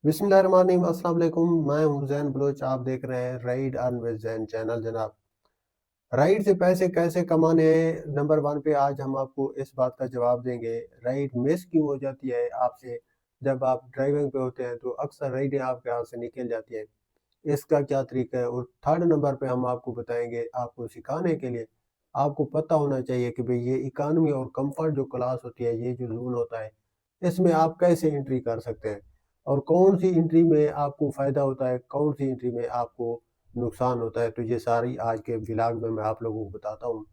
बिस्मिल्लाहिर्रहमानिर्रहीम। अस्सलाम वालेकुम। मैं हूं जैन बलोच। आप देख रहे हैं ride earn with Jain channel. जनाब, राइड से पैसे कैसे कमाने हैं, नंबर वन पे आज हम आपको इस बात का जवाब देंगे। राइड मिस क्यों हो जाती है आपसे जब आप ड्राइविंग पे होते हैं, तो अक्सर राइडें आपके हाथ से निकल जाती हैं, इसका क्या तरीका है। और थर्ड नंबर पे हम आपको बताएंगे, आपको सिखाने के लिए आपको पता होना चाहिए कि भाई ये इकानमी और कंफर्ट जो क्लास होती है, ये जो जोन होता है, इसमें आप कैसे एंट्री कर सकते हैं और कौन सी एंट्री में आपको फ़ायदा होता है, कौन सी एंट्री में आपको नुकसान होता है। तो ये सारी आज के व्लॉग में मैं आप लोगों को बताता हूँ।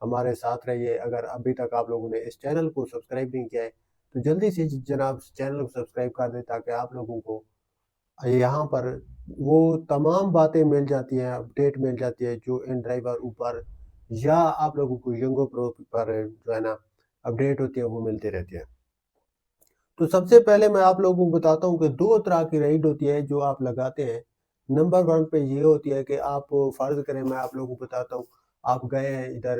हमारे साथ रहिए। अगर अभी तक आप लोगों ने इस चैनल को सब्सक्राइब नहीं किया है, तो जल्दी से जनाब चैनल को सब्सक्राइब कर दें, ताकि आप लोगों को यहाँ पर वो तमाम बातें मिल जाती हैं, अपडेट मिल जाती है जो इन ड्राइवर ऊपर या आप लोगों को यंगो प्रो पर जो है ना अपडेट होती है, वो मिलती रहती है। तो सबसे पहले मैं आप लोगों को बताता हूँ कि दो तरह की राइड होती है जो आप लगाते हैं। नंबर वन पे ये होती है कि आप फर्ज करें, मैं आप लोगों को बताता हूँ, आप गए हैं इधर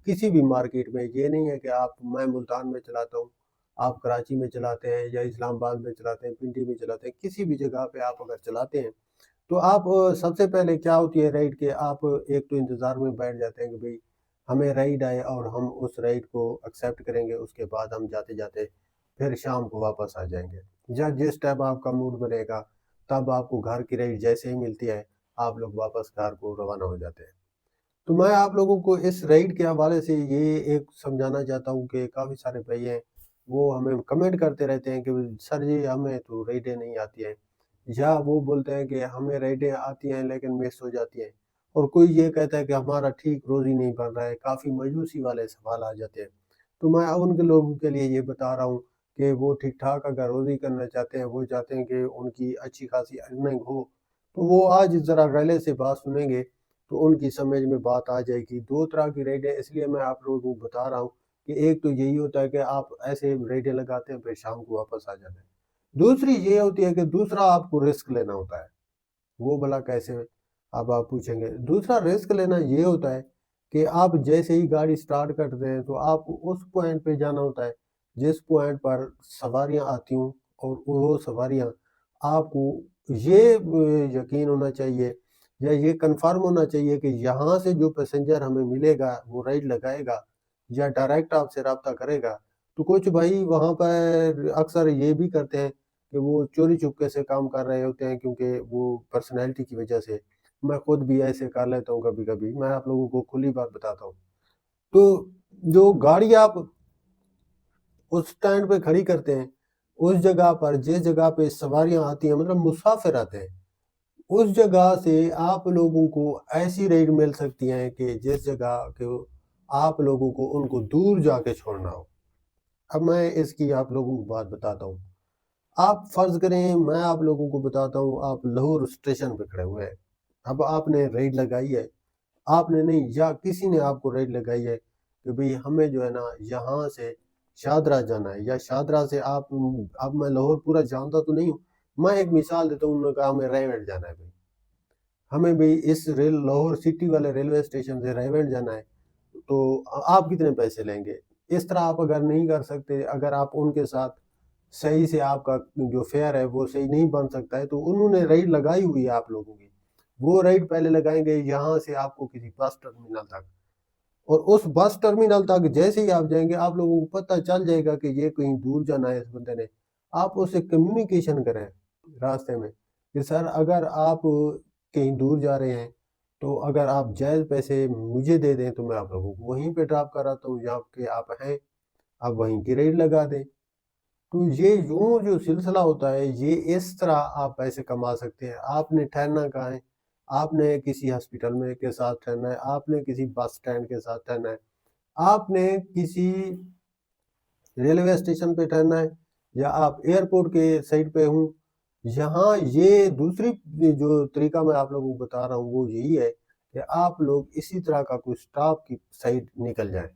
किसी भी मार्केट में। ये नहीं है कि मैं मुल्तान में चलाता हूँ, आप कराची में चलाते हैं या इस्लामाबाद में चलाते हैं, पिंडी में चलाते हैं, किसी भी जगह पे आप अगर चलाते हैं, तो आप सबसे पहले क्या होती है राइड के, आप एक तो इंतज़ार में बैठ जाते हैं कि भाई हमें राइड आए और हम उस राइड को एक्सेप्ट करेंगे। उसके बाद हम जाते जाते फिर शाम को वापस आ जाएंगे, या जिस टाइम आपका मूड बनेगा तब आपको घर की राइड जैसे ही मिलती है, आप लोग वापस घर को रवाना हो जाते हैं। तो मैं आप लोगों को इस राइड के हवाले से ये एक समझाना चाहता हूँ कि काफ़ी सारे भाई हैं, वो हमें कमेंट करते रहते हैं कि सर जी हमें तो राइडें नहीं आती हैं, या वो बोलते हैं कि हमें राइडें आती हैं लेकिन मिस हो जाती हैं, और कोई ये कहता है कि हमारा ठीक रोज़ी नहीं बन रहा है। काफ़ी मायूसी वाले सवाल आ जाते हैं। तो मैं उन लोगों के लिए ये बता रहा हूँ कि वो ठीक ठाक अगर रोज़ी करना चाहते हैं, वो चाहते हैं कि उनकी अच्छी खासी अर्निंग हो, तो वो आज ज़रा गले से बात सुनेंगे तो उनकी समझ में बात आ जाएगी। दो तरह की रेडें इसलिए मैं आप लोगों को बता रहा हूँ कि एक तो यही होता है कि आप ऐसे रेडें लगाते हैं, फिर शाम को वापस आ जाते हैं। दूसरी ये होती है कि दूसरा आपको रिस्क लेना होता है। वो भला कैसे? अब आप पूछेंगे। दूसरा रिस्क लेना ये होता है कि आप जैसे ही गाड़ी स्टार्ट करते हैं, तो आपको उस पॉइंट पे जाना होता है जिस पॉइंट पर सवारियाँ आती हों, और वो सवारियाँ आपको ये यकीन होना चाहिए या ये कन्फर्म होना चाहिए कि यहाँ से जो पैसेंजर हमें मिलेगा, वो राइड लगाएगा या डायरेक्ट आपसे राब्ता करेगा। तो कुछ भाई वहाँ पर अक्सर ये भी करते हैं कि वो चोरी-चुपके से काम कर रहे होते हैं, क्योंकि वो पर्सनैलिटी की वजह से। मैं खुद भी ऐसे कर लेता हूँ कभी-कभी, मैं आप लोगों को खुली बात बताता हूँ। तो जो गाड़ी आप उस स्टैंड पे खड़ी करते हैं, उस जगह पर जिस जगह पे सवारियाँ आती हैं, मतलब मुसाफिर आते हैं, उस जगह से आप लोगों को ऐसी राइड मिल सकती हैं कि जिस जगह के आप लोगों को उनको दूर जाके छोड़ना हो। अब मैं इसकी आप लोगों को बात बताता हूँ। आप फ़र्ज़ करें, मैं आप लोगों को बताता हूँ, आप लाहौर स्टेशन पे खड़े हुए हैं। अब आपने राइड लगाई है, आपने नहीं या किसी ने आपको राइड लगाई है कि भई हमें जो है ना यहाँ से शादरा जाना है, या शादरा से आप अब मैं लाहौर पूरा जानता तो नहीं हूँ, मैं एक मिसाल देता हूँ, उन्होंने कहा हमें रायगढ़ जाना है भई। हमें भई इस लाहौर सिटी वाले रेलवे स्टेशन से रायगढ़ जाना है, तो आप कितने पैसे लेंगे? इस तरह आप अगर नहीं कर सकते, अगर आप उनके साथ सही से आपका जो फेयर है वो सही नहीं बन सकता है, तो उन्होंने राइड लगाई हुई है आप लोगों की। वो राइड पहले लगाएँगे यहाँ से आपको किसी बस टर्मिनल तक, और उस बस टर्मिनल तक जैसे ही आप जाएँगे, आप लोगों को पता चल जाएगा कि ये कहीं दूर जाना है इस बंदे ने। आप उससे कम्युनिकेशन करें रास्ते में कि सर अगर आप कहीं दूर जा रहे हैं, तो अगर आप जायज़ पैसे मुझे दे दें, तो मैं आप लोगों को वहीं पे ड्रॉप कराता हूँ जहाँ पे आप हैं, आप वहीं की रेट लगा दें। तो ये यूँ जो सिलसिला होता है, ये इस तरह आप पैसे कमा सकते हैं। आपने ठहरना कहाँ है? आपने किसी हॉस्पिटल में के साथ ठहरना है, आपने किसी बस स्टैंड के साथ ठहरना है, आपने किसी रेलवे स्टेशन पे ठहरना है, या आप एयरपोर्ट के साइड पे हूँ। यहाँ ये दूसरी जो तरीका मैं आप लोगों को बता रहा हूँ, वो यही है कि आप लोग इसी तरह का कोई स्टॉप की साइड निकल जाएँ।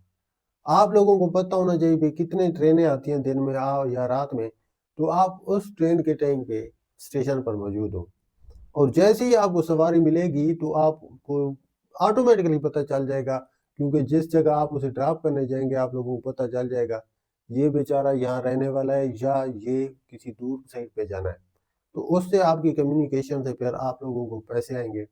आप लोगों को पता होना चाहिए कि कितनी ट्रेनें आती हैं दिन में या रात में, तो आप उस ट्रेन के टाइम पे स्टेशन पर मौजूद हो। और जैसे ही आपको सवारी मिलेगी, तो आपको ऑटोमेटिकली पता चल जाएगा, क्योंकि जिस जगह आप उसे ड्रॉप करने जाएँगे, आप लोगों को पता चल जाएगा, ये बेचारा यहाँ रहने वाला है या ये किसी दूर साइड पे जाना है। تو اس سے آپ کی کمیونیکیشن سے پھر آپ لوگوں کو پیسے آئیں گے،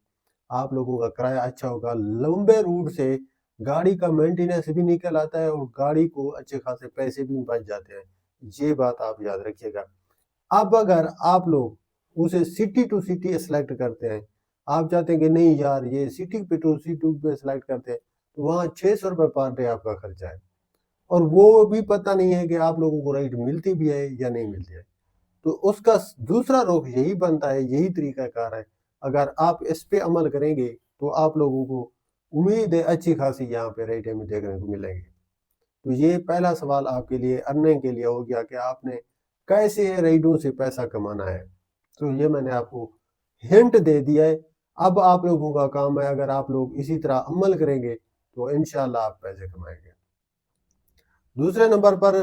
آپ لوگوں کا کرایہ اچھا ہوگا، لمبے روٹ سے گاڑی کا مینٹیننس بھی نکل آتا ہے اور گاڑی کو اچھے خاصے پیسے بھی بچ جاتے ہیں، یہ بات آپ یاد رکھیے گا۔ اب اگر آپ لوگ اسے سٹی ٹو سٹی سلیکٹ کرتے ہیں، آپ چاہتے ہیں کہ نہیں یار یہ سٹی ٹو سٹی پہ سلیکٹ کرتے ہیں، تو وہاں 600 روپے پر ڈے آپ کا خرچہ ہے، اور وہ بھی پتہ نہیں ہے کہ آپ لوگوں کو رائڈ ملتی بھی ہے یا نہیں ملتی ہے۔ تو اس کا دوسرا رخ یہی بنتا ہے، یہی طریقہ کار ہے، اگر آپ اس پہ عمل کریں گے تو آپ لوگوں کو امید ہے اچھی خاصی یہاں پہ ریٹ ہمیں دیکھنے کو ملیں گے۔ تو یہ پہلا سوال آپ کے لیے ارننگ کے لیے ہو گیا کہ آپ نے کیسے رائڈوں سے پیسہ کمانا ہے، تو یہ میں نے آپ کو ہنٹ دے دیا ہے۔ اب آپ لوگوں کا کام ہے، اگر آپ لوگ اسی طرح عمل کریں گے تو انشاءاللہ آپ پیسے کمائیں گے۔ دوسرے نمبر پر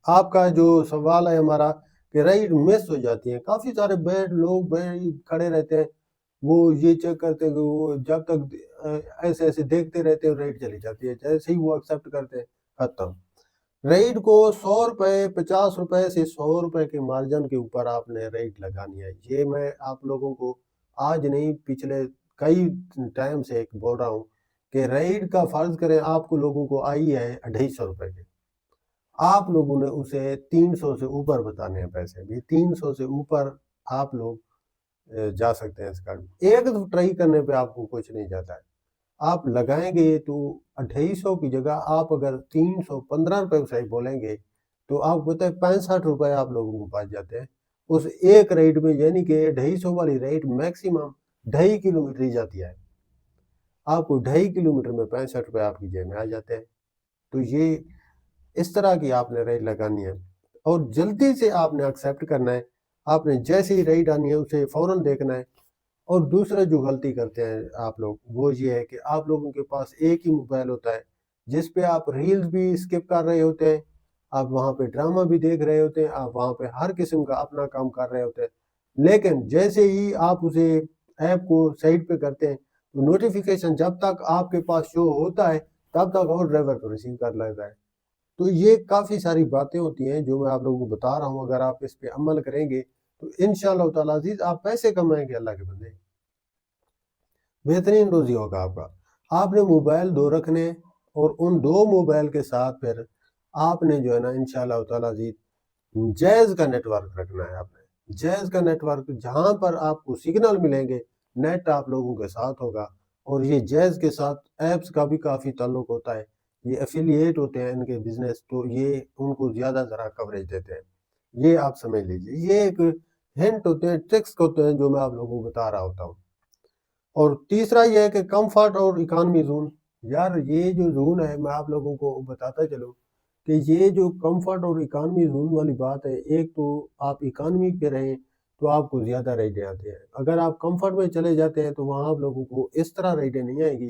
آپ کا جو سوال ہے ہمارا کہ رائڈ مس ہو جاتی ہیں، کافی سارے لوگ کھڑے رہتے ہیں، وہ یہ چیک کرتے ہیں کہ وہ جب تک ایسے ایسے دیکھتے رہتے ہیں رائڈ چلی جاتی ہے، جیسے ہی وہ ایکسیپٹ کرتے ہیں ختم۔ رائڈ کو 100 روپے 50 روپے سے 100 روپے کے مارجن کے اوپر آپ نے رائڈ لگانی ہے، یہ میں آپ لوگوں کو آج نہیں پچھلے کئی ٹائم سے بول رہا ہوں کہ رائڈ کا فرض کریں آپ کو لوگوں کو آئی ہے 250 روپے کے، آپ لوگوں نے اسے 300 سے اوپر بتانے ہیں پیسے، بھی 300 سے اوپر آپ لوگ جا سکتے ہیں اس کارڈ میں۔ ایک ٹرائی کرنے پہ آپ کو کچھ نہیں جاتا ہے، آپ لگائیں گے تو 250 کی جگہ آپ اگر 315 روپے صحیح بولیں گے تو آپ کو پتہ ہے 65 روپے آپ لوگوں کو پاس جاتے ہیں اس ایک رائڈ میں، یعنی کہ 250 والی رائڈ میکسیمم 2.5 کلومیٹر ہی جاتی ہے، آپ کو 2.5 کلومیٹر میں 65 روپے آپ کی جیب میں آ جاتے ہیں۔ تو یہ اس طرح کی آپ نے رائڈ لگانی ہے اور جلدی سے آپ نے ایکسیپٹ کرنا ہے، آپ نے جیسے ہی رائڈ آنی ہے اسے فوراً دیکھنا ہے۔ اور دوسرا جو غلطی کرتے ہیں آپ لوگ وہ یہ ہے کہ آپ لوگوں کے پاس ایک ہی موبائل ہوتا ہے جس پہ آپ ریلز بھی اسکپ کر رہے ہوتے ہیں، آپ وہاں پہ ڈرامہ بھی دیکھ رہے ہوتے ہیں، آپ وہاں پہ ہر قسم کا اپنا کام کر رہے ہوتے ہیں، لیکن جیسے ہی آپ اسے ایپ کو سائڈ پہ کرتے ہیں تو نوٹیفیکیشن جب تک آپ کے پاس شو ہوتا ہے تب تک اور ڈرائیور کو ریسیو کر لیتا ہے۔ تو یہ کافی ساری باتیں ہوتی ہیں جو میں آپ لوگوں کو بتا رہا ہوں، اگر آپ اس پہ عمل کریں گے تو انشاءاللہ تعالیٰ عزیز آپ پیسے کمائیں گے، اللہ کے بندے بہترین روزی ہوگا آپ کا۔ آپ نے موبائل دو رکھنے اور ان دو موبائل کے ساتھ پھر آپ نے جو ہے نا انشاءاللہ تعالیٰ عزیز جائز کا نیٹ ورک رکھنا ہے، آپ نے جائز کا نیٹ ورک جہاں پر آپ کو سگنل ملیں گے نیٹ آپ لوگوں کے ساتھ ہوگا، اور یہ جائز کے ساتھ ایپس کا بھی کافی تعلق ہوتا ہے، یہ ایفیلیٹ ہوتے ہیں ان کے بزنس، تو یہ ان کو زیادہ ذرا کوریج دیتے ہیں، یہ آپ سمجھ لیجئے، یہ ایک ہنٹ ہوتے ہیں، ٹرکس ہوتے ہیں جو میں آپ لوگوں کو بتا رہا ہوتا ہوں۔ اور تیسرا یہ ہے کہ کمفرٹ اور اکانومی زون، یار یہ جو زون ہے میں آپ لوگوں کو بتاتا چلوں کہ یہ جو کمفرٹ اور اکانومی زون والی بات ہے، ایک تو آپ اکانومی پہ رہیں تو آپ کو زیادہ رائڈیں آتے ہیں، اگر آپ کمفرٹ میں چلے جاتے ہیں تو وہاں آپ لوگوں کو اس طرح رائڈیں نہیں آئیں گی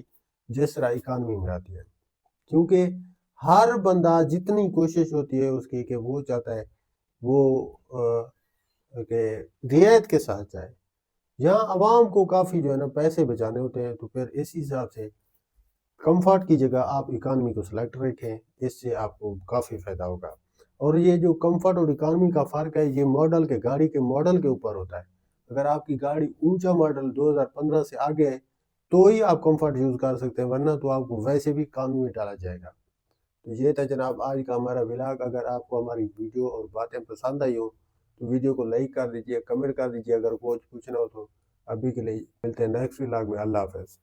جس طرح اکانومی میں آتی ہے، کیونکہ ہر بندہ جتنی کوشش ہوتی ہے اس کی کہ وہ چاہتا ہے وہ کہ رعایت کے ساتھ جائے، یہاں عوام کو کافی جو ہے نا پیسے بچانے ہوتے ہیں، تو پھر اس حساب سے کمفرٹ کی جگہ آپ اکانومی کو سلیکٹ رکھیں، اس سے آپ کو کافی فائدہ ہوگا۔ اور یہ جو کمفرٹ اور اکانومی کا فرق ہے یہ ماڈل کے گاڑی کے ماڈل کے اوپر ہوتا ہے، اگر آپ کی گاڑی اونچا ماڈل 2015 سے آگے ہے تو ہی آپ کمفرٹ یوز کر سکتے ہیں، ورنہ تو آپ کو ویسے بھی قانون میں ڈالا جائے گا۔ تو یہ تھا جناب آج کا ہمارا ولاگ، اگر آپ کو ہماری ویڈیو اور باتیں پسند آئی ہوں تو ویڈیو کو لائک کر دیجئے، کمنٹ کر دیجئے، اگر کچھ پوچھنا ہو تو ابھی کے لیے ملتے ہیں نیکسٹ ولاگ میں، اللہ حافظ۔